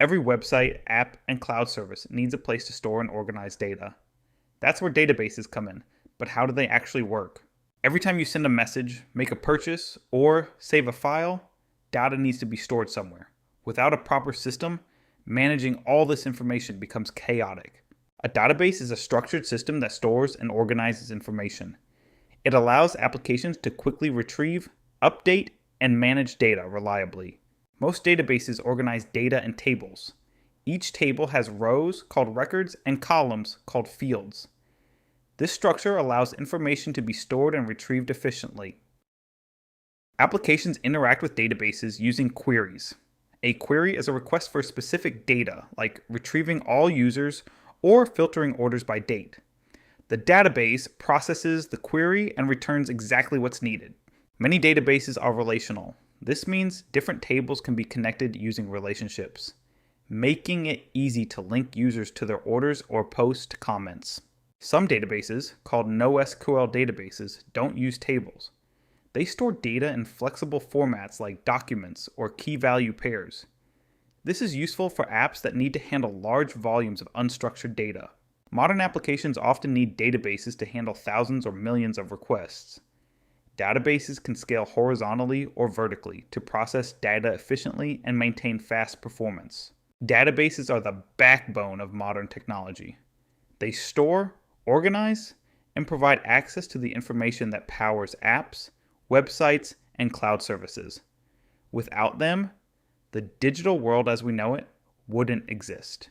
Every website, app, and cloud service needs a place to store and organize data. That's where databases come in, but how do they actually work? Every time you send a message, make a purchase, or save a file, data needs to be stored somewhere. Without a proper system, managing all this information becomes chaotic. A database is a structured system that stores and organizes information. It allows applications to quickly retrieve, update, and manage data reliably. Most databases organize data in tables. Each table has rows called records and columns called fields. This structure allows information to be stored and retrieved efficiently. Applications interact with databases using queries. A query is a request for specific data, like retrieving all users or filtering orders by date. The database processes the query and returns exactly what's needed. Many databases are relational. This means different tables can be connected using relationships, making it easy to link users to their orders or post comments. Some databases, called NoSQL databases, don't use tables. They store data in flexible formats like documents or key value pairs. This is useful for apps that need to handle large volumes of unstructured data. Modern applications often need databases to handle thousands or millions of requests. Databases can scale horizontally or vertically to process data efficiently and maintain fast performance. Databases are the backbone of modern technology. They store, organize, and provide access to the information that powers apps, websites, and cloud services. Without them, the digital world as we know it wouldn't exist.